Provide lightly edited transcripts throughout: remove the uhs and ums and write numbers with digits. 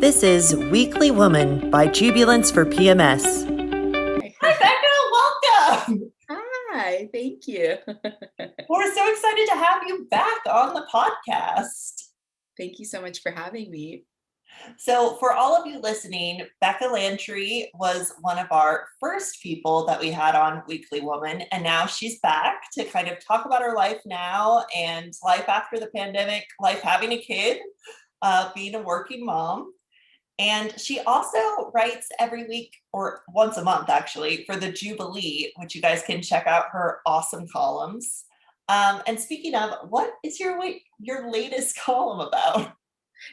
This is Weekly Woman by Jubilance for PMS. Hi, Becca. Welcome. Hi, thank you. We're so excited to have you back on the podcast. Thank you so much for having me. So, for all of you listening, Becca Lantry was one of our first people that we had on Weekly Woman, and now she's back to kind of talk about her life now and life after the pandemic, life having a kid, being a working mom. And she also writes every week or once a month, actually, for the Jubilee, which you guys can check out her awesome columns. And speaking of, what is your latest column about?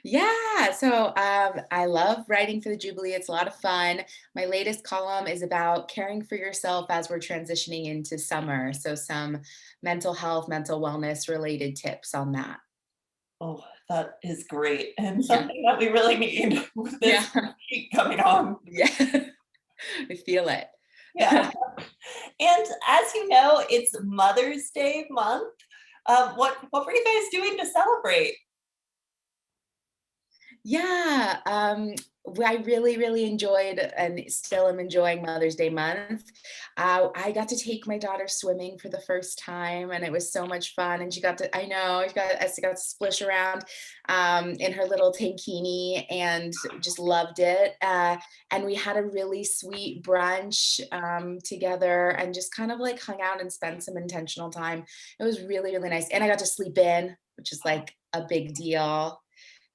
Yeah, so I love writing for the Jubilee. It's a lot of fun. My latest column is about caring for yourself as we're transitioning into summer. So some mental health, mental wellness related tips on that. Oh, that is great. And Yeah. something that we really need with Yeah. this heat coming on. Yeah. I feel it. Yeah. And as you know, it's Mother's Day month. What were you guys doing to celebrate? Yeah, I really, really enjoyed and still am enjoying Mother's Day month. I got to take my daughter swimming for the first time, and it was so much fun. And she got to splish around in her little tankini and just loved it. And we had a really sweet brunch together and just kind of like hung out and spent some intentional time. It was really, really nice. And I got to sleep in, which is like a big deal.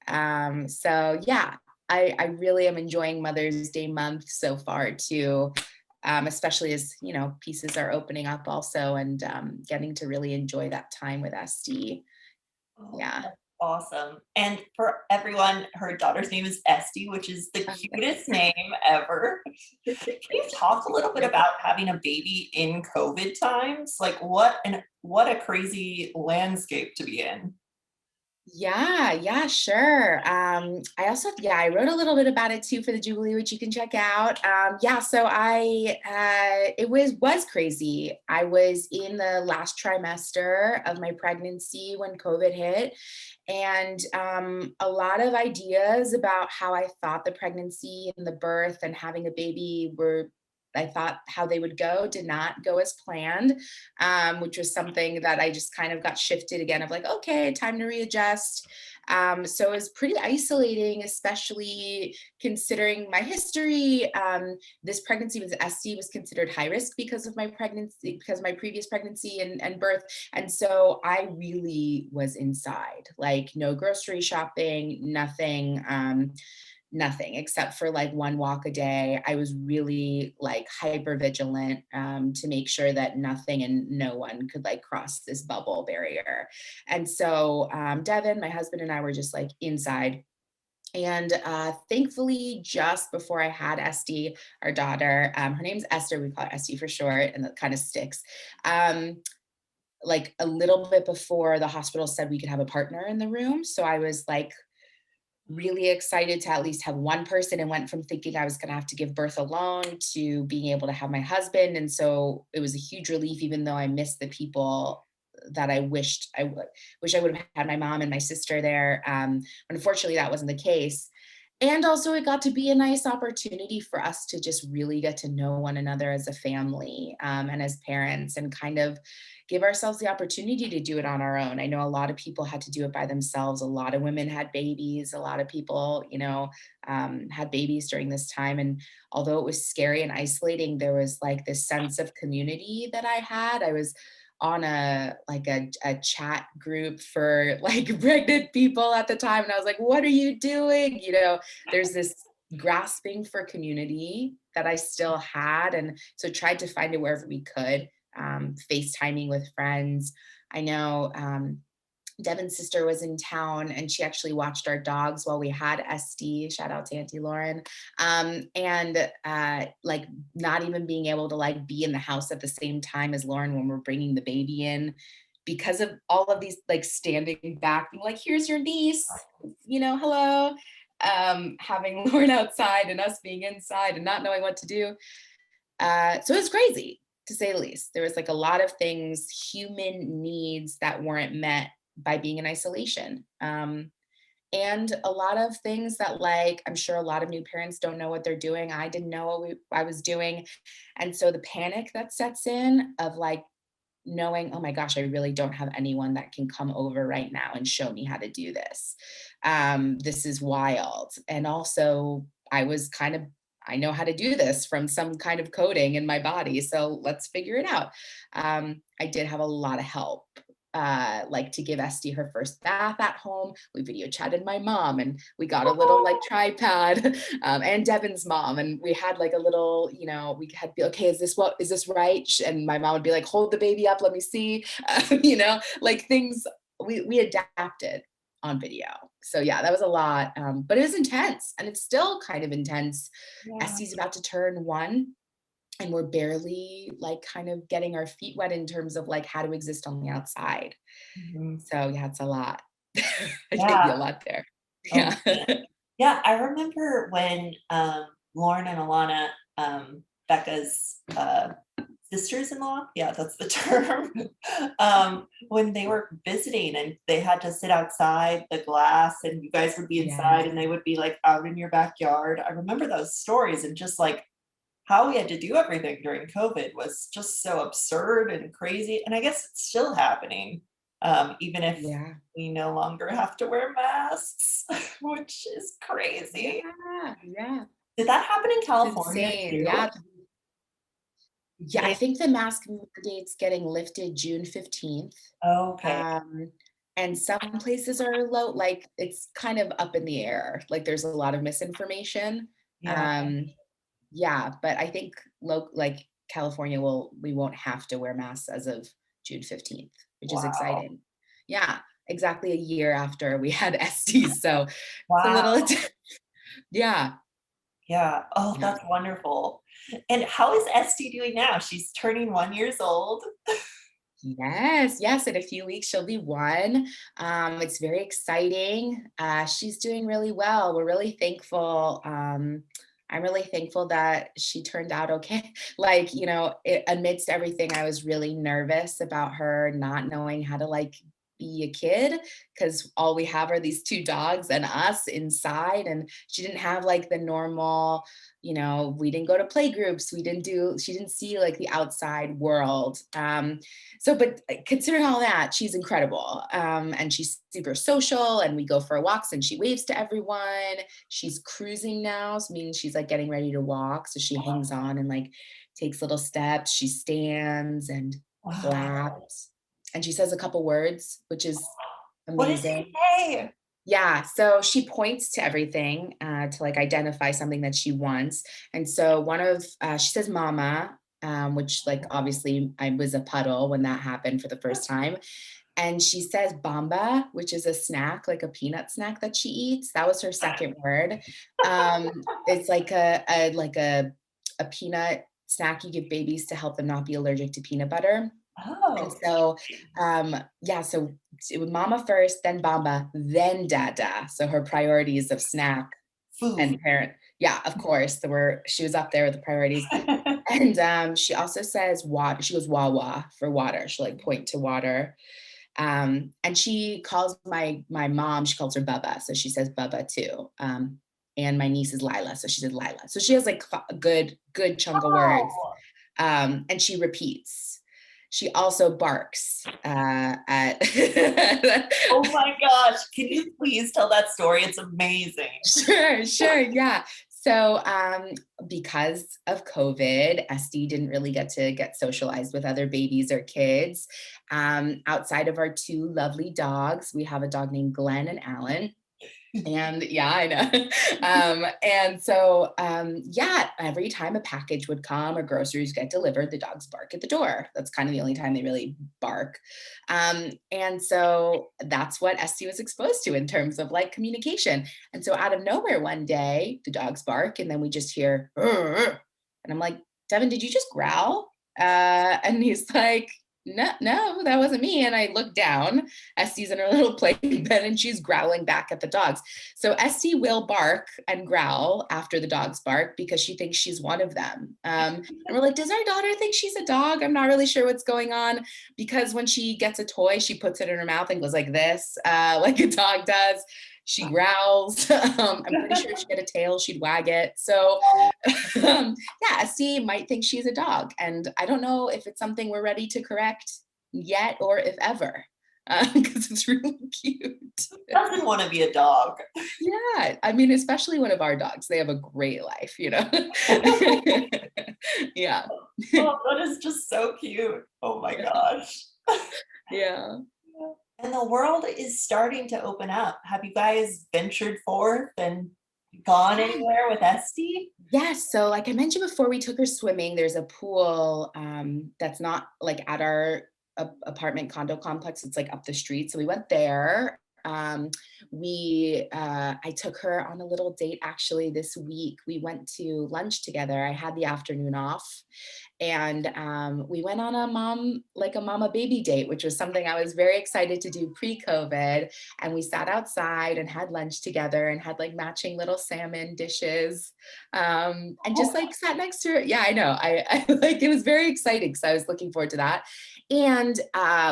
So yeah, I really am enjoying Mother's Day month so far too, especially as pieces are opening up also and getting to really enjoy that time with Estee. Oh, Yeah. that's awesome. And for everyone, her daughter's name is Estee, which is the cutest name ever. Can you talk a little bit about having a baby in COVID times? Like what a crazy landscape to be in. Yeah, sure. I wrote a little bit about it too for the Jubilee, which you can check out. It was crazy. I was in the last trimester of my pregnancy when COVID hit, and a lot of ideas about how I thought the pregnancy and the birth and having a baby were. I thought how they would go did not go as planned, which was something that I just kind of got shifted again of like, okay, time to readjust. So it was pretty isolating, especially considering my history. This pregnancy with Estee was considered high risk because of my pregnancy, because of my previous pregnancy and birth. And so I really was inside, like no grocery shopping, nothing. Nothing except for like one walk a day. I was really like hyper vigilant to make sure that nothing and no one could like cross this bubble barrier. And so Devin, my husband, and I were just like inside. And thankfully, just before I had Estee, our daughter, her name's Esther, we call her Estee for short, and that kind of sticks. Like a little bit before the hospital said we could have a partner in the room. So I was like really excited to at least have one person, and went from thinking I was going to have to give birth alone to being able to have my husband. And so it was a huge relief, even though I missed the people that I wish I would have had my mom and my sister there. Unfortunately, that wasn't the case. And also it got to be a nice opportunity for us to just really get to know one another as a family, and as parents, and kind of give ourselves the opportunity to do it on our own. I know a lot of people had to do it by themselves. A lot of women had babies. A lot of people, had babies during this time. And although it was scary and isolating, there was like this sense of community that I had. I was on a chat group for like pregnant people at the time, and I was like, what are you doing? There's this grasping for community that I still had, and so tried to find it wherever we could. FaceTiming with friends. I know Devin's sister was in town, and she actually watched our dogs while we had Estee. Shout out to Auntie Lauren. And like not even being able to like be in the house at the same time as Lauren when we're bringing the baby in, because of all of these like standing back, being like, here's your niece, hello. Having Lauren outside and us being inside and not knowing what to do. So it was crazy, to say the least. There was like a lot of things, human needs that weren't met by being in isolation. And a lot of things that, like, I'm sure a lot of new parents don't know what they're doing. I didn't know what I was doing. And so the panic that sets in of like knowing, oh my gosh, I really don't have anyone that can come over right now and show me how to do this. This is wild. And also, I was kind of, I know how to do this from some kind of coding in my body. So let's figure it out. I did have a lot of help. Like to give Estee her first bath at home. We video chatted my mom and we got a little like tripod and Devin's mom. And we had like a little, you know, we had to be, okay, is this right? And my mom would be like, hold the baby up, let me see, you know, like things we adapted on video. So yeah, that was a lot, but it was intense and it's still kind of intense. Yeah. Estee's about to turn 1 and we're barely like kind of getting our feet wet in terms of like how to exist on the outside. Mhm. So yeah, it's a lot. I gave you a Yeah. lot there. Oh, Yeah. yeah, I remember when, Lauren and Alana, Becca's, sisters-in-law, yeah, that's the term, when they were visiting and they had to sit outside the glass and you guys would be inside Yes. and they would be, like, out in your backyard. I remember those stories and just, like, how we had to do everything during COVID was just so absurd and crazy, and I guess it's still happening, even if Yeah. we no longer have to wear masks, which is crazy. Yeah. Yeah. Did that happen in It's California insane. too? Yeah. Yeah. I think the mask mandate's getting lifted June 15th. Okay, Um, and some places are low, like it's kind of up in the air. Like there's a lot of misinformation. yeah, Um, yeah, but I think like California we won't have to wear masks as of June 15th, which is wow, exciting. Yeah, exactly a year after we had STs. So it's a wow, little, yeah, yeah. Oh, yeah. that's wonderful. And how is Estee doing now? She's turning 1 years old. Yes, yes. In a few weeks, she'll be 1. It's very exciting. She's doing really well. We're really thankful. I'm really thankful that she turned out okay. Like, you know, amidst everything, I was really nervous about her not knowing how to like be a kid because all we have are these 2 dogs and us inside. And she didn't have like the normal, you know, we didn't go to play groups. She didn't see like the outside world. So, but considering all that, she's incredible. And she's super social and we go for walks and she waves to everyone. She's cruising now, so meaning she's like getting ready to walk. So she hangs on and like takes little steps. She stands and Wow. claps. And she says a couple words, which is What does she amazing. say? Yeah, so she points to everything to like identify something that she wants. And so she says mama, which like obviously I was a puddle when that happened for the first time. And she says bamba, which is a snack, like a peanut snack that she eats. That was her second word. It's like a peanut snack you give babies to help them not be allergic to peanut butter. And Oh, so, yeah, so it was mama first, then Bamba, then Dada. So her priorities of snack food. and parent. Yeah, of course. She was up there with the priorities. And she also says water. She goes Wawa for water. She'll like point to water. And she calls my mom, she calls her Bubba. So she says Bubba too. And my niece is Lila. So she says Lila. So she has like a good chunk of words. Oh, And she repeats. She also barks at. oh my gosh. Can you please tell that story? It's amazing. Sure, sure, yeah. So, because of COVID, Estee didn't really get socialized with other babies or kids. Outside of our 2 lovely dogs, we have a dog named Glenn and Alan. And yeah, I know. And so, yeah, every time a package would come or groceries get delivered, the dogs bark at the door. That's kind of the only time they really bark. And so that's what Esty was exposed to in terms of like communication. And so out of nowhere one day, the dogs bark and then we just hear, "Rrr." And I'm like, Devin, did you just growl? And he's like, no, no, that wasn't me. And I looked down. Estie's in her little playpen and she's growling back at the dogs. So Estie will bark and growl after the dogs bark because she thinks she's one of them. And we're like, does our daughter think she's a dog? I'm not really sure what's going on because when she gets a toy, she puts it in her mouth and goes like this, like a dog does. She growls. I'm pretty sure if she had a tail, she'd wag it. So yeah, Estee might think she's a dog. And I don't know if it's something we're ready to correct yet or if ever, because it's really cute. Doesn't want to be a dog. Yeah, I mean, especially one of our dogs. They have a great life, you know? Yeah. Oh, that is just so cute. Oh my gosh. Yeah. And the world is starting to open up. Have you guys ventured forth and gone Yeah. anywhere with Estee? Yes. So like I mentioned before, we took her swimming. There's a pool that's not like at our apartment condo complex. It's like up the street. So we went there. I took her on a little date actually this week. We went to lunch together. I had the afternoon off and we went on a mama baby date, which was something I was very excited to do pre-COVID. And we sat outside and had lunch together and had like matching little salmon dishes and just like sat next to her. Yeah, I know. I like it was very exciting because I was looking forward to that. And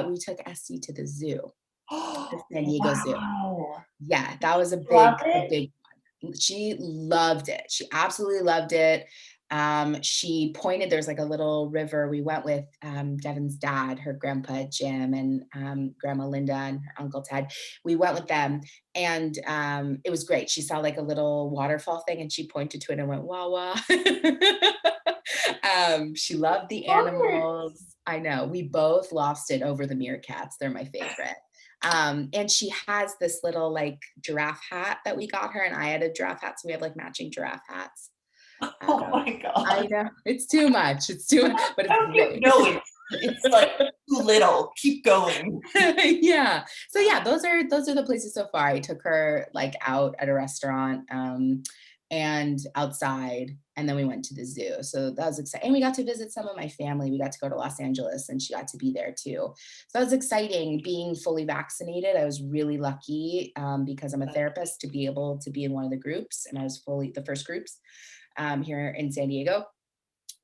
we took Essie to the zoo, the San Diego Zoo. Wow. Yeah, that was Love a it. big one. She loved it. She absolutely loved it. She pointed, there's like a little river. We went with Devin's dad, her grandpa Jim, and Grandma Linda and her Uncle Ted. We went with them and it was great. She saw like a little waterfall thing and she pointed to it and went, wah, wah. She loved the animals. I know. We both lost it over the meerkats. They're my favorite. And she has this little like giraffe hat that we got her, and I had a giraffe hat, so we have like matching giraffe hats. Oh my I God. know it's too much. It's too much, but it's Oh, keep great. going. It's like too little. Keep going. Yeah. So yeah, those are the places so far. I took her like out at a restaurant and outside, and then we went to the zoo. So that was exciting. And we got to visit some of my family. We got to go to Los Angeles and she got to be there too. So that was exciting being fully vaccinated. I was really lucky because I'm a therapist to be able to be in one of the groups, and I was fully the first groups here in San Diego.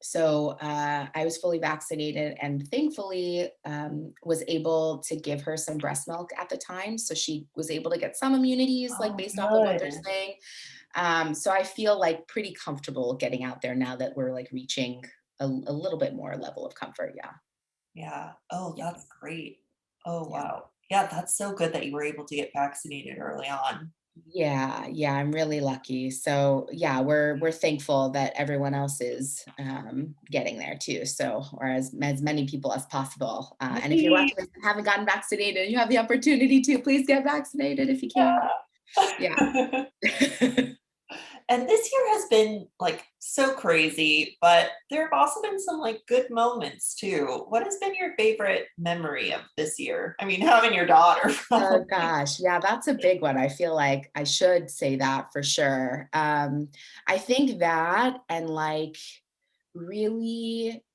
So I was fully vaccinated and thankfully was able to give her some breast milk at the time. So she was able to get some immunities, like Oh, based off of what they're good. saying. So I feel like pretty comfortable getting out there now that we're like reaching a little bit more level of comfort. Yeah. Yeah. Oh, Yeah. that's great. Oh, Yeah. wow. Yeah, that's so good that you were able to get vaccinated early on. Yeah, yeah, I'm really lucky. So yeah, we're thankful that everyone else is getting there too. So, or as many people as possible. And if you're Right. watching this and haven't gotten vaccinated, you have the opportunity to please get vaccinated if you can. Yeah. Yeah. And this year has been like so crazy, but there have also been some like good moments too. What has been your favorite memory of this year? I mean, having your daughter, Oh probably. gosh, yeah, that's a big one. I feel like I should say that for sure. I think that and like really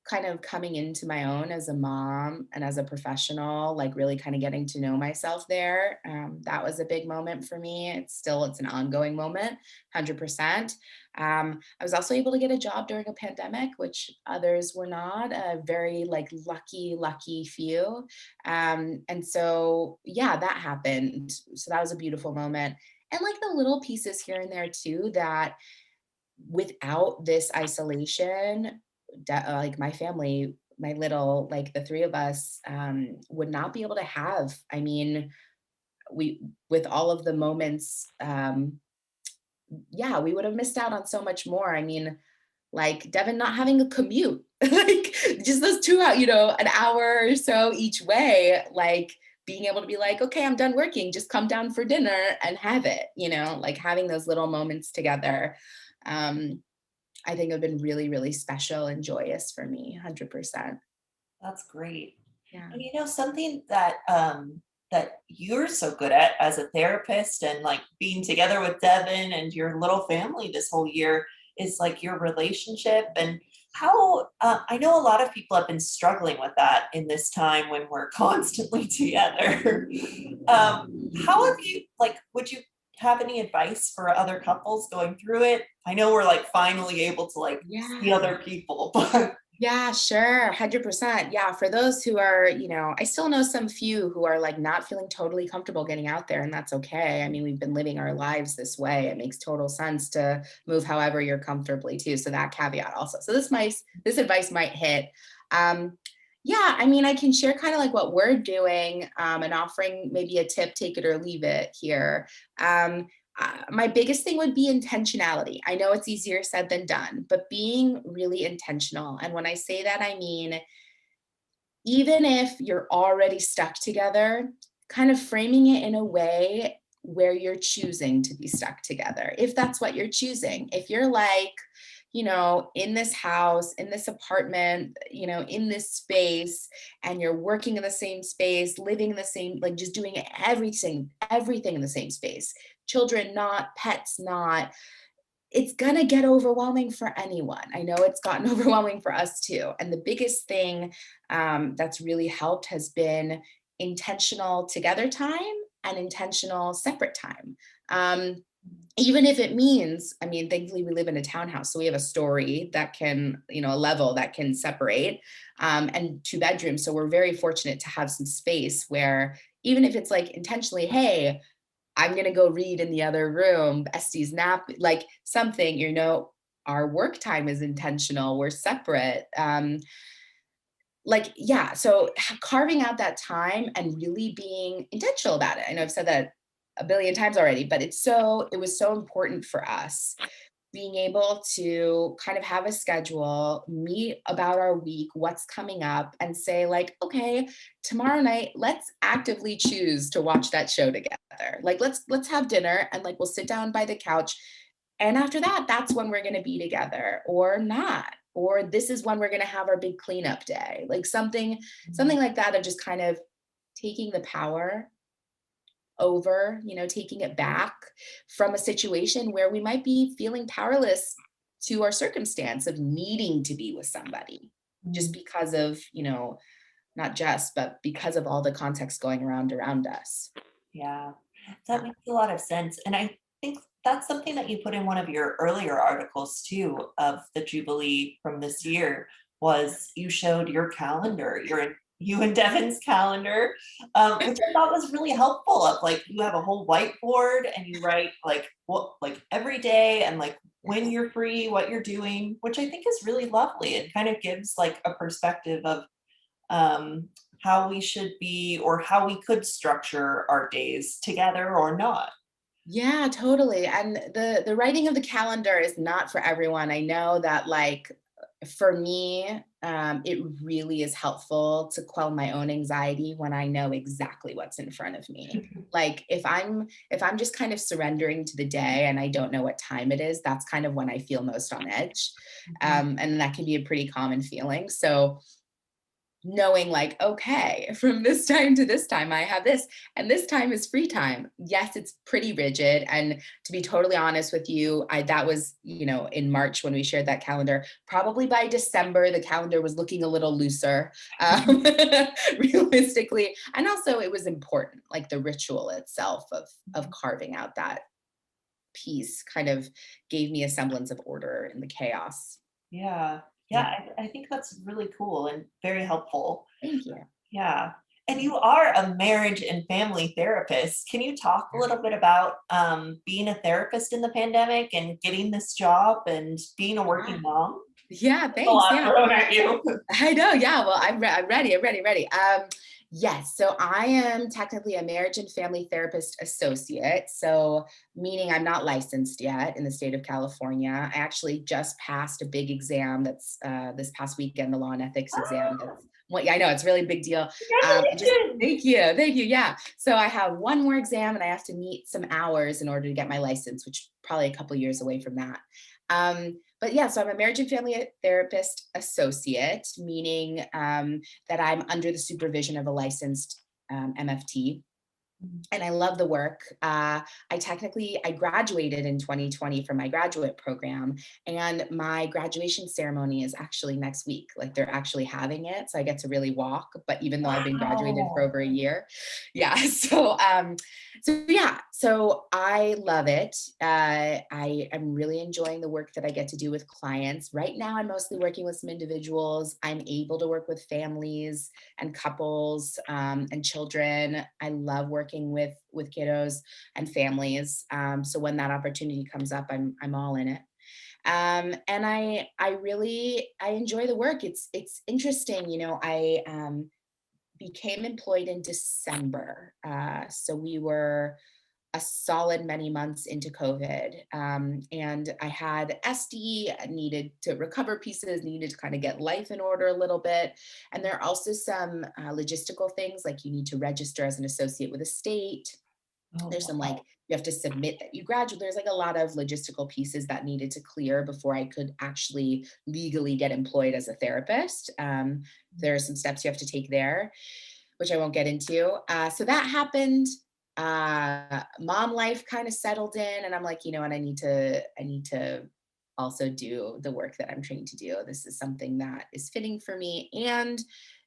kind of coming into my own as a mom and as a professional, like really kind of getting to know myself there. That was a big moment for me. It's an ongoing moment, 100%. I was also able to get a job during a pandemic, which others were not. A very like lucky few. And so yeah, that happened. So that was a beautiful moment. And like the little pieces here and there too that without this isolation, like my family, my little, like the three of us, would not be able to have. I mean, we, with all of the moments, yeah, we would have missed out on so much more. I mean, like Devin not having a commute, like just those 2 hours, an hour or so each way, like being able to be like, okay, I'm done working, just come down for dinner and have it, like having those little moments together. Um, I think have been really, really special and joyous for me, 100%. That's great. Yeah. And something that that you're so good at as a therapist and like being together with Devin and your little family this whole year is like your relationship and how I know a lot of people have been struggling with that in this time when we're constantly together. How have you like would you have any advice for other couples going through it? I know we're like finally able to like see Yeah. other people, but Yeah, sure. 100%. Yeah. For those who are, I still know some few who are like not feeling totally comfortable getting out there, and that's okay. I mean, we've been living our lives this way. It makes total sense to move however you're comfortably too. So that caveat also. So this advice might hit. Um, yeah, I mean, I can share kind of like what we're doing, and offering maybe a tip, take it or leave it here. Um, my biggest thing would be intentionality. I know it's easier said than done, but being really intentional. And when I say that, I mean, even if you're already stuck together, kind of framing it in a way where you're choosing to be stuck together, if that's what you're choosing. If you're like, in this house, in this apartment, in this space, and you're working in the same space, living in the same, like just doing everything in the same space, children not, pets not, it's gonna get overwhelming for anyone. I know it's gotten overwhelming for us too. And the biggest thing that's really helped has been intentional together time and intentional separate time. Even if it means, I mean, thankfully we live in a townhouse, so we have a story that can, a level that can separate, and two bedrooms. So we're very fortunate to have some space where even if it's like intentionally, hey, I'm going to go read in the other room, Estee's nap, like something, our work time is intentional. We're separate. Yeah. So carving out that time and really being intentional about it. I know I've said that a billion times already, but it was so important for us being able to kind of have a schedule, meet about our week, what's coming up, and say like, okay, tomorrow night, let's actively choose to watch that show together. Like, let's have dinner and like we'll sit down by the couch. And after that, that's when we're gonna be together or not. Or this is when we're gonna have our big cleanup day. Like something like that of just kind of taking the power over, taking it back from a situation where we might be feeling powerless to our circumstance of needing to be with somebody just Mhm. because of, not just, but because of all the context going around us. Yeah, that makes a lot of sense. And I think that's something that you put in one of your earlier articles too of the Jubilee from this year was you showed your calendar, you and Devin's calendar, which I thought was really helpful of like you have a whole whiteboard and you write like what like every day and like when Yes. you're free, what you're doing, which I think is really lovely. It kind of gives like a perspective of um, how we should be or how we could structure our days together or not. Yeah, totally. And the writing of the calendar is not for everyone. I know that like for me, it really is helpful to quell my own anxiety when I know exactly what's in front of me. Like if I'm just kind of surrendering to the day and I don't know what time it is, that's kind of when I feel most on edge. Mhm. And that can be a pretty common feeling. So knowing like, okay, from this time to this time I have this, and this time is free time. Yes, it's pretty rigid, and to be totally honest with you, I that was, in March when we shared that calendar. Probably by December the calendar was looking a little looser, realistically. And also it was important, like the ritual itself of carving out that piece kind of gave me a semblance of order in the chaos. Yeah. Yeah, Yeah, I think that's really cool and very helpful. thank you. Yeah. And you are a marriage and family therapist. Can you talk a little bit about being a therapist in the pandemic and getting this job and being a working Yeah. mom? Yeah, A thanks. lot Yeah. thrown at you. I know. Yeah. Well, I'm ready. I'm ready. Ready. Yes. So I am technically a marriage and family therapist associate. So meaning I'm not licensed yet in the state of California. I actually just passed a big exam that's this past weekend, the law and ethics exam. Ah, That's what, yeah, I know it's a really big deal. Just congratulations. thank you. Thank you. Yeah. So I have one more exam and I have to meet some hours in order to get my license, which probably a couple years away from that. But yeah, so I'm a marriage and family therapist associate, meaning that I'm under the supervision of a licensed MFT. Mhm. and I love the work. I graduated in 2020 from my graduate program, and my graduation ceremony is actually next week. Like they're actually having it, so I get to really walk. But even though I've been graduated for Wow. over a year, yeah. So I love it. I am really enjoying the work that I get to do with clients. Right now, I'm mostly working with some individuals. I'm able to work with families and couples and children. I love working with kiddos and families. So when that opportunity comes up, I'm all in it. And I enjoy the work. It's interesting, I became employed in December. So we were a solid many months into COVID. And I had Estee, needed to recover pieces, needed to kind of get life in order a little bit. And there are also some logistical things like you need to register as an associate with a state. Oh, There's some like wow. you have to submit that you graduate. There's like a lot of logistical pieces that needed to clear before I could actually legally get employed as a therapist. There are some steps you have to take there, which I won't get into. So that happened. Mom life kind of settled in, and I'm like, you know what, I need to also do the work that I'm trained to do. This is something that is fitting for me. And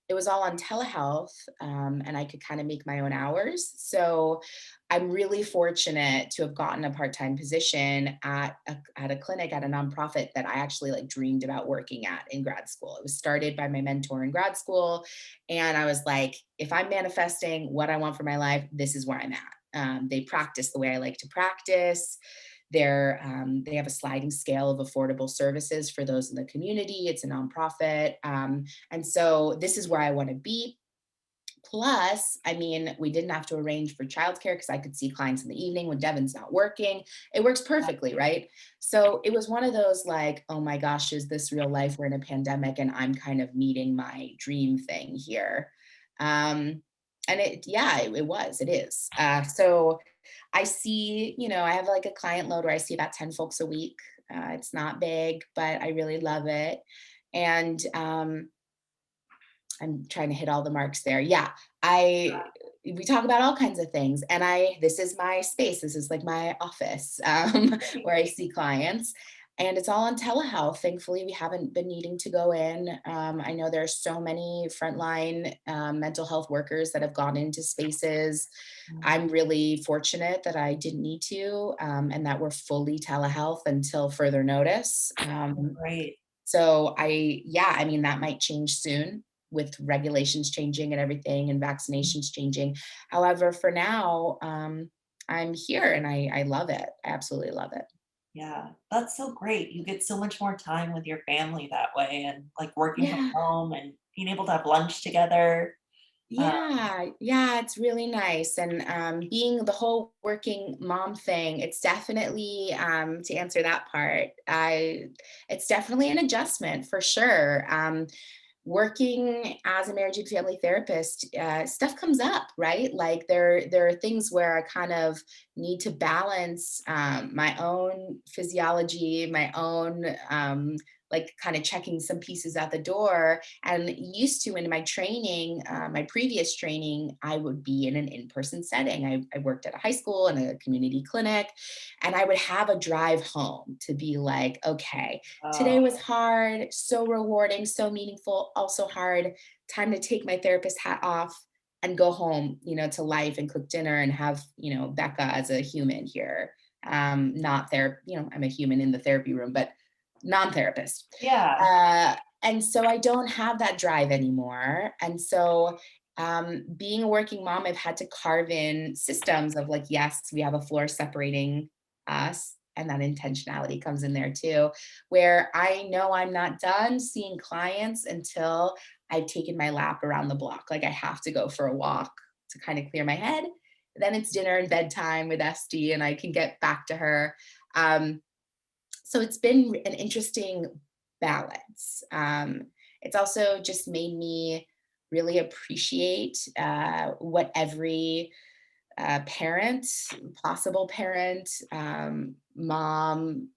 it was all on telehealth, and I could kind of make my own hours. So I'm really fortunate to have gotten a part-time position at a clinic at a nonprofit that I actually like dreamed about working at in grad school. It was started by my mentor in grad school, and I was like, if I'm manifesting what I want for my life, this is where I'm at. They practice the way I like to practice. They have a sliding scale of affordable services for those in the community. It's a nonprofit. And so this is where I want to be. Plus, I mean, we didn't have to arrange for childcare because I could see clients in the evening when Devin's not working. It works perfectly, right? So it was one of those like, oh my gosh, is this real life? We're in a pandemic and I'm kind of meeting my dream thing here. And it is. So I see, I have like a client load where I see about 10 folks a week. It's not big, but I really love it. And I'm trying to hit all the marks there. Yeah, I we talk about all kinds of things, and this is my space. This is like my office where I see clients, and it's all on telehealth. Thankfully, we haven't been needing to go in. I know there are so many frontline mental health workers that have gone into spaces. I'm really fortunate that I didn't need to, and that we're fully telehealth until further notice. Great. I mean, that might change soon with regulations changing and everything and vaccinations changing. However, for now, I'm here and I love it. I absolutely love it. Yeah, that's so great. You get so much more time with your family that way and like working from Yeah. home and being able to have lunch together. Uh, Yeah, it's really nice. And being the whole working mom thing, it's definitely, to answer that part, it's definitely an adjustment for sure. Working as a marriage and family therapist, stuff comes up, right? Like there are things where I kind of need to balance my own physiology, my own like kind of checking some pieces at the door. And used to in my training, my previous training, I would be in an in-person setting. I worked at a high school and a community clinic, and I would have a drive home to be like, okay, oh, today was hard, so rewarding, so meaningful, also hard. Time to take my therapist hat off and go home, to life and cook dinner and have, Becca as a human here. Not there, I'm a human in the therapy room, but non-therapist. yeah. And so I don't have that drive anymore. And so being a working mom, I've had to carve in systems of like, yes, we have a floor separating us. And that intentionality comes in there too, where I know I'm not done seeing clients until I've taken my lap around the block. Like I have to go for a walk to kind of clear my head. Then it's dinner and bedtime with Estee, and I can get back to her. So it's been an interesting balance. It's also just made me really appreciate what every parent, possible parent, mom,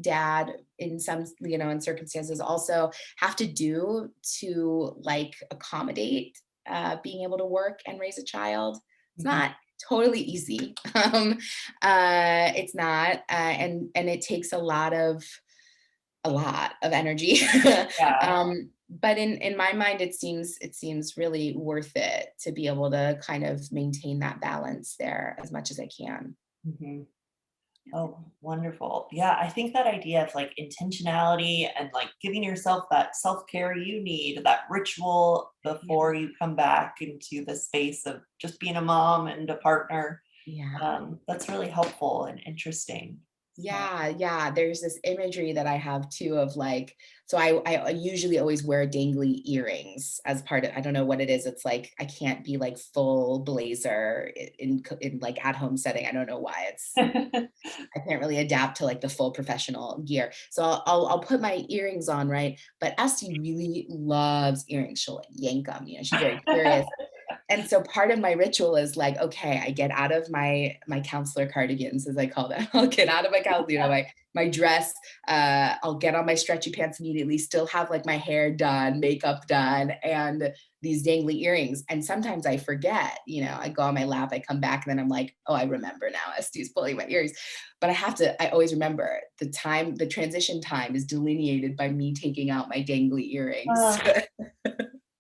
dad in circumstances also have to do to like accommodate being able to work and raise a child. It's Mhm. not totally easy. It's not, and it takes a lot of energy. Yeah. But in my mind, it seems really worth it to be able to kind of maintain that balance there as much as I can. Mhm. Yeah. Oh, wonderful. Yeah, I think that idea of like intentionality and like giving yourself that self-care you need, that ritual Yeah. before you come back into the space of just being a mom and a partner, Yeah. that's really helpful and interesting. So, Yeah, yeah. There's this imagery that I have too of like, so I usually always wear dangly earrings as part of, I don't know what it is. It's like I can't be like full blazer in like at home setting. I don't know why. I can't really adapt to like the full professional gear. So I'll put my earrings on, right? But Esty really loves earrings. She'll like yank them. She's very curious. And so part of my ritual is like, okay, I get out of my counselor cardigans, as I call them. I'll get out of my my dress. I'll get on my stretchy pants immediately. Still have like my hair done, makeup done, and these dangly earrings. And sometimes I forget. I go on my lap, I come back, and then I'm like, oh, I remember now. Esty's pulling my earrings. But I have to. I always remember the time. The transition time is delineated by me taking out my dangly earrings. uh,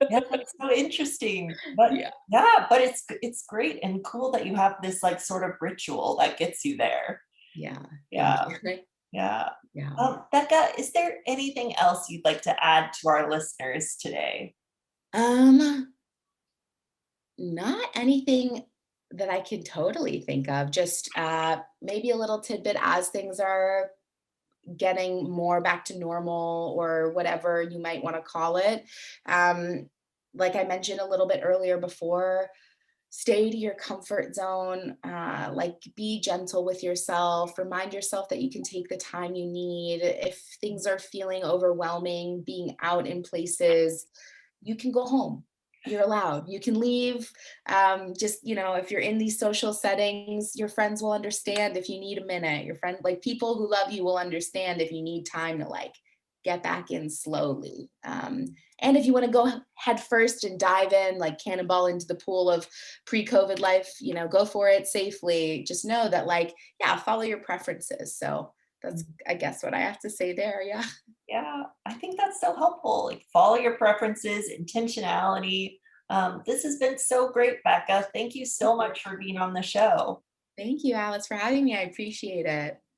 yeah, that's so interesting. But Yeah. yeah, but it's great and cool that you have this like sort of ritual that gets you there. Yeah. Thank Yeah, you. yeah. Yeah. Becca, is there anything else you'd like to add to our listeners today? Um, Not anything that I can totally think of. Just maybe a little tidbit as things are getting more back to normal or whatever you might want to call it. Um, like I mentioned a little bit earlier before, stay to your comfort zone. Like be gentle with yourself. Remind yourself that you can take the time you need. If things are feeling overwhelming, being out in places, you can go home. You're allowed. You can leave. Just, if you're in these social settings, your friends will understand if you need a minute. Your friend, like people who love you will understand if you need time to like get back in slowly. And if you want to go head first and dive in, like cannonball into the pool of pre-COVID life, go for it safely. Just know that, like, yeah, follow your preferences. So that's, I guess, what I have to say there. Yeah. Yeah, I think that's so helpful. Like follow your preferences, intentionality. This has been so great, Becca. Thank you so much for being on the show. Thank you, Alice, for having me. I appreciate it.